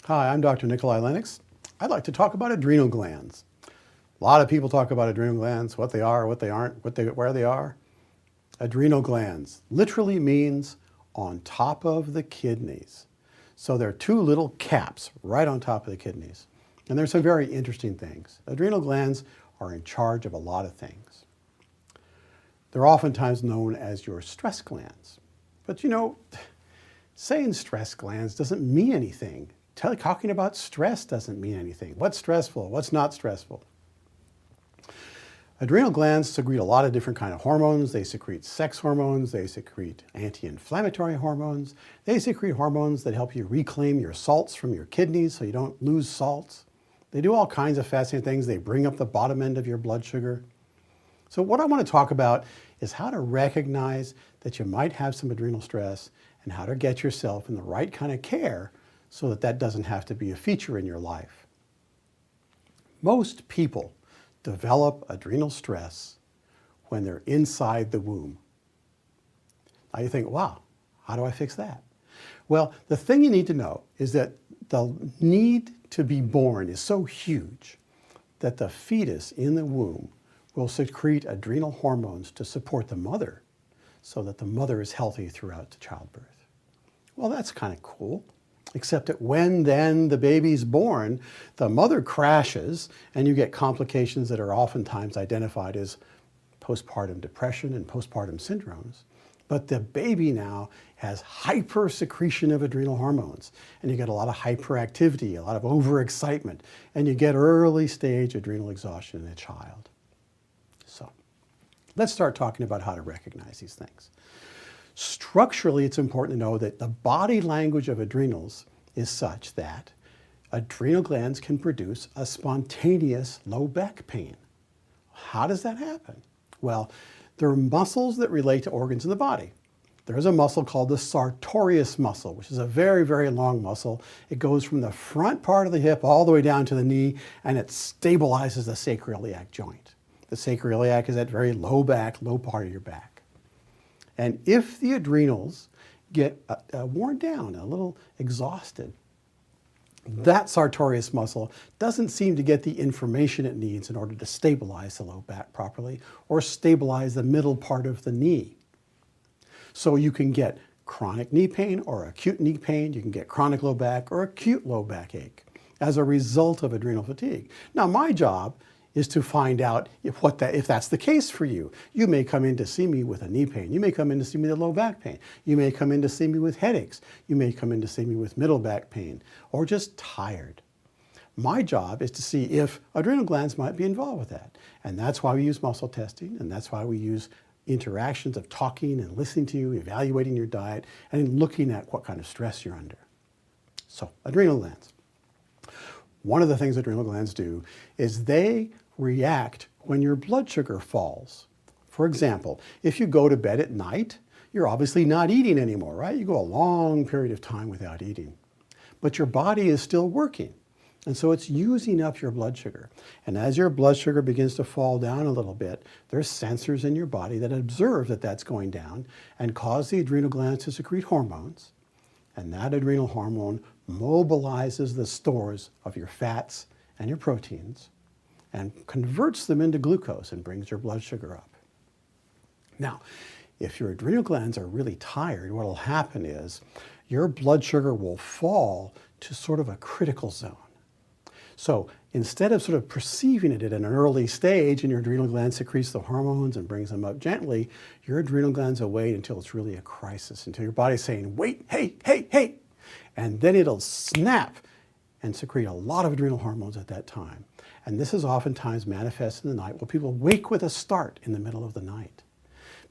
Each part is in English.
Hi, I'm Dr. Nicolai Lennox. I'd like to talk about adrenal glands. A lot of people talk about adrenal glands, what they are, what they aren't, where they are. Adrenal glands literally means on top of the kidneys. So there are two little caps right on top of the kidneys. And there's some very interesting things. Adrenal glands are in charge of a lot of things. They're oftentimes known as your stress glands. But saying stress glands doesn't mean anything. Talking about stress doesn't mean anything. What's stressful? What's not stressful? Adrenal glands secrete a lot of different kinds of hormones. They secrete sex hormones. They secrete anti-inflammatory hormones. They secrete hormones that help you reclaim your salts from your kidneys so you don't lose salts. They do all kinds of fascinating things. They bring up the bottom end of your blood sugar. So what I want to talk about is how to recognize that you might have some adrenal stress and how to get yourself in the right kind of care so that that doesn't have to be a feature in your life. Most people develop adrenal stress when they're inside the womb. Now you think, wow, how do I fix that? Well, the thing you need to know is that the need to be born is so huge that the fetus in the womb will secrete adrenal hormones to support the mother so that the mother is healthy throughout the childbirth. Well, that's kind of cool. Except that when then the baby's born, the mother crashes and you get complications that are oftentimes identified as postpartum depression and postpartum syndromes. But the baby now has hypersecretion of adrenal hormones, and you get a lot of hyperactivity, a lot of overexcitement, and you get early stage adrenal exhaustion in a child. So let's start talking about how to recognize these things. Structurally, it's important to know that the body language of adrenals is such that adrenal glands can produce a spontaneous low back pain. How does that happen? Well, there are muscles that relate to organs in the body. There's a muscle called the sartorius muscle, which is a very, very long muscle. It goes from the front part of the hip all the way down to the knee, and it stabilizes the sacroiliac joint. The sacroiliac is that very low part of your back. And if the adrenals get worn down, a little exhausted, that sartorius muscle doesn't seem to get the information it needs in order to stabilize the low back properly or stabilize the middle part of the knee. So you can get chronic knee pain or acute knee pain. You can get chronic low back or acute low backache as a result of adrenal fatigue. Now, my job is to find out if that's the case for you. You may come in to see me with a knee pain. You may come in to see me with low back pain. You may come in to see me with headaches. You may come in to see me with middle back pain or just tired. My job is to see if adrenal glands might be involved with that. And that's why we use muscle testing, and that's why we use interactions of talking and listening to you, evaluating your diet, and looking at what kind of stress you're under. So, adrenal glands. One of the things adrenal glands do is they react when your blood sugar falls. For example, if you go to bed at night, you're obviously not eating anymore, right? You go a long period of time without eating. But your body is still working. And so it's using up your blood sugar. And as your blood sugar begins to fall down a little bit, there's sensors in your body that observe that that's going down and cause the adrenal glands to secrete hormones. And that adrenal hormone mobilizes the stores of your fats and your proteins and converts them into glucose and brings your blood sugar up. Now, if your adrenal glands are really tired, what will happen is your blood sugar will fall to sort of a critical zone. So instead of sort of perceiving it at an early stage and your adrenal gland secretes the hormones and brings them up gently, your adrenal glands will wait until it's really a crisis, until your body's saying, wait, hey. And then it'll snap and secrete a lot of adrenal hormones at that time. And this is oftentimes manifest in the night where people wake with a start in the middle of the night.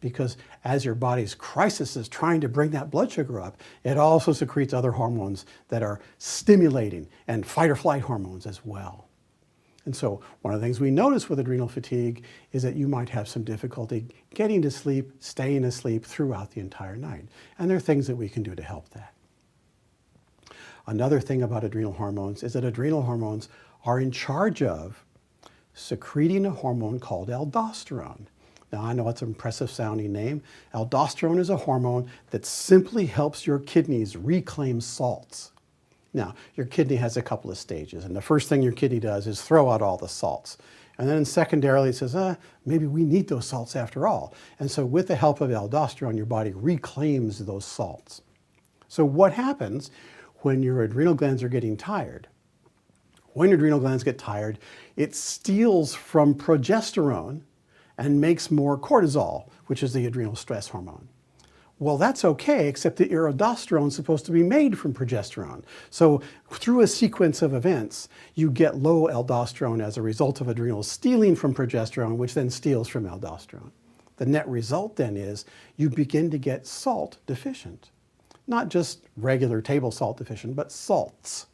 Because as your body's crisis is trying to bring that blood sugar up, it also secretes other hormones that are stimulating and fight or flight hormones as well. And so one of the things we notice with adrenal fatigue is that you might have some difficulty getting to sleep, staying asleep throughout the entire night. And there are things that we can do to help that. Another thing about adrenal hormones is that adrenal hormones are in charge of secreting a hormone called aldosterone. Now, I know it's an impressive sounding name. Aldosterone is a hormone that simply helps your kidneys reclaim salts. Now, your kidney has a couple of stages, and the first thing your kidney does is throw out all the salts. And then secondarily, it says, maybe we need those salts after all. And so with the help of aldosterone, your body reclaims those salts. So what happens when your adrenal glands are getting tired? When your adrenal glands get tired, it steals from progesterone and makes more cortisol, which is the adrenal stress hormone. Well, that's okay, except that your aldosterone is supposed to be made from progesterone. So through a sequence of events, you get low aldosterone as a result of adrenals stealing from progesterone, which then steals from aldosterone. The net result then is you begin to get salt deficient. Not just regular table salt deficient, but salts.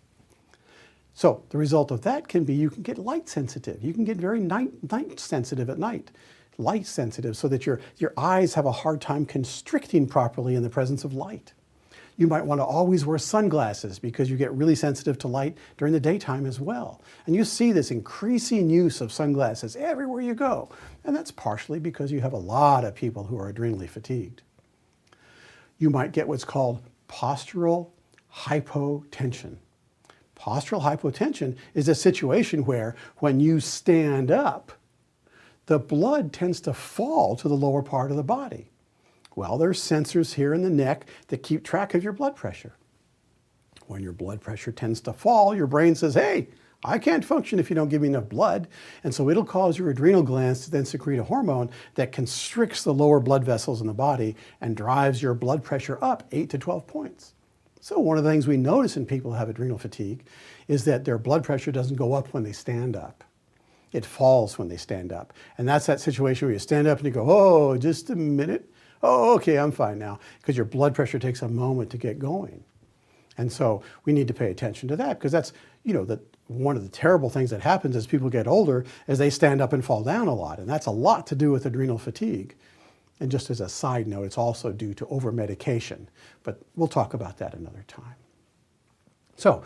So the result of that can be you can get light sensitive. You can get very night sensitive at night. Light sensitive, so that your eyes have a hard time constricting properly in the presence of light. You might want to always wear sunglasses because you get really sensitive to light during the daytime as well. And you see this increasing use of sunglasses everywhere you go. And that's partially because you have a lot of people who are adrenally fatigued. You might get what's called postural hypotension. Postural hypotension is a situation where when you stand up, the blood tends to fall to the lower part of the body. Well, there's sensors here in the neck that keep track of your blood pressure. When your blood pressure tends to fall, your brain says, hey, I can't function if you don't give me enough blood. And so it'll cause your adrenal glands to then secrete a hormone that constricts the lower blood vessels in the body and drives your blood pressure up 8 to 12 points. So one of the things we notice in people who have adrenal fatigue is that their blood pressure doesn't go up when they stand up. It falls when they stand up. And that's that situation where you stand up and you go, oh, just a minute. Oh, okay, I'm fine now. Because your blood pressure takes a moment to get going. And so we need to pay attention to that because that's, one of the terrible things that happens as people get older is they stand up and fall down a lot. And that's a lot to do with adrenal fatigue. And just as a side note, it's also due to over-medication. But we'll talk about that another time. So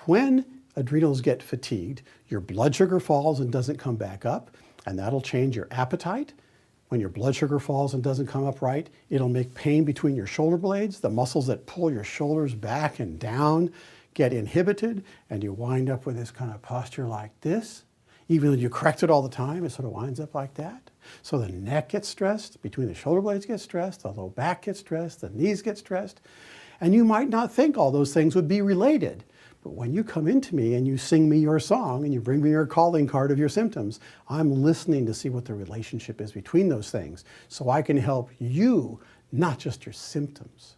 when adrenals get fatigued, your blood sugar falls and doesn't come back up, and that'll change your appetite. When your blood sugar falls and doesn't come up right, it'll make pain between your shoulder blades. The muscles that pull your shoulders back and down get inhibited, and you wind up with this kind of posture like this. Even though you correct it all the time, it sort of winds up like that. So the neck gets stressed, between the shoulder blades get stressed, the low back gets stressed, the knees get stressed. And you might not think all those things would be related. But when you come into me and you sing me your song and you bring me your calling card of your symptoms, I'm listening to see what the relationship is between those things so I can help you, not just your symptoms.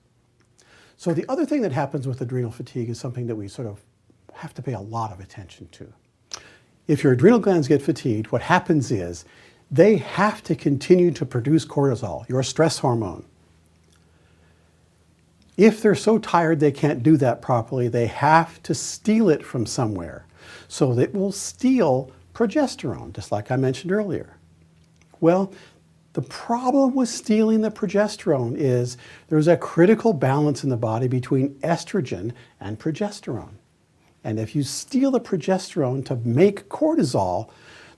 So the other thing that happens with adrenal fatigue is something that we sort of have to pay a lot of attention to. If your adrenal glands get fatigued, what happens is they have to continue to produce cortisol, your stress hormone. If they're so tired they can't do that properly, they have to steal it from somewhere. So it will steal progesterone, just like I mentioned earlier. Well, the problem with stealing the progesterone is there's a critical balance in the body between estrogen and progesterone. And if you steal the progesterone to make cortisol,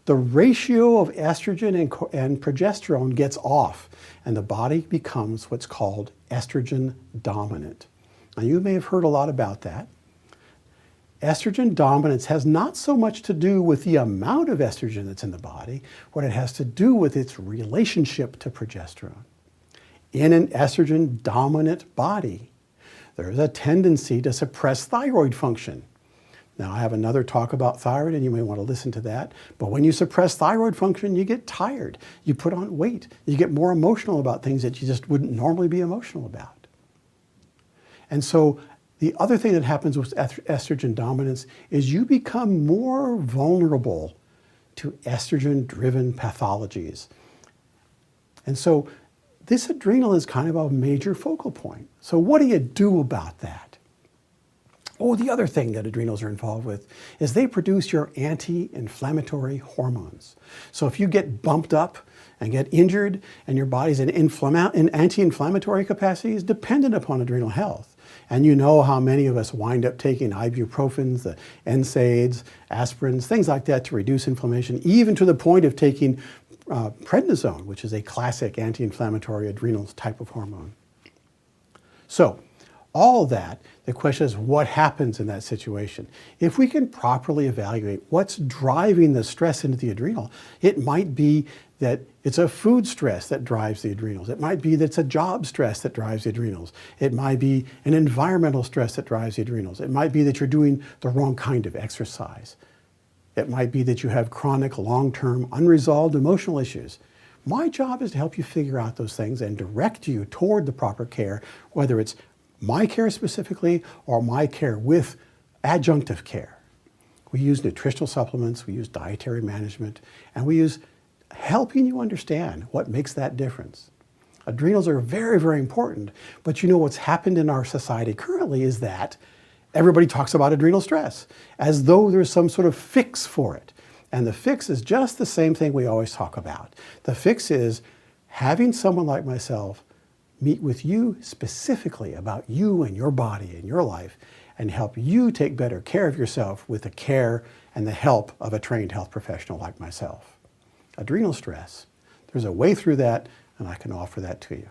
the ratio of estrogen and progesterone gets off, and the body becomes what's called estrogen dominant. Now, you may have heard a lot about that. Estrogen dominance has not so much to do with the amount of estrogen that's in the body. What it has to do with its relationship to progesterone. In an estrogen dominant body, there's a tendency to suppress thyroid function. Now, I have another talk about thyroid, and you may want to listen to that. But when you suppress thyroid function, you get tired. You put on weight. You get more emotional about things that you just wouldn't normally be emotional about. And so the other thing that happens with estrogen dominance is you become more vulnerable to estrogen-driven pathologies. And so this adrenal is kind of a major focal point. So what do you do about that? Oh, the other thing that adrenals are involved with is they produce your anti-inflammatory hormones. So if you get bumped up and get injured and your body's anti-inflammatory capacity is dependent upon adrenal health. And you know how many of us wind up taking ibuprofens, the NSAIDs, aspirins, things like that to reduce inflammation, even to the point of taking prednisone, which is a classic anti-inflammatory adrenal type of hormone. So All of that, the question is what happens in that situation. If we can properly evaluate what's driving the stress into the adrenal, it might be that it's a food stress that drives the adrenals. It might be that it's a job stress that drives the adrenals. It might be an environmental stress that drives the adrenals. It might be that you're doing the wrong kind of exercise. It might be that you have chronic, long-term, unresolved emotional issues. My job is to help you figure out those things and direct you toward the proper care, whether it's my care specifically or my care with adjunctive care. We use nutritional supplements, we use dietary management, and we use helping you understand what makes that difference. Adrenals are very, very important, but you know what's happened in our society currently is that everybody talks about adrenal stress as though there's some sort of fix for it. And the fix is just the same thing we always talk about. The fix is having someone like myself meet with you specifically about you and your body and your life and help you take better care of yourself with the care and the help of a trained health professional like myself. Adrenal stress, there's a way through that, and I can offer that to you.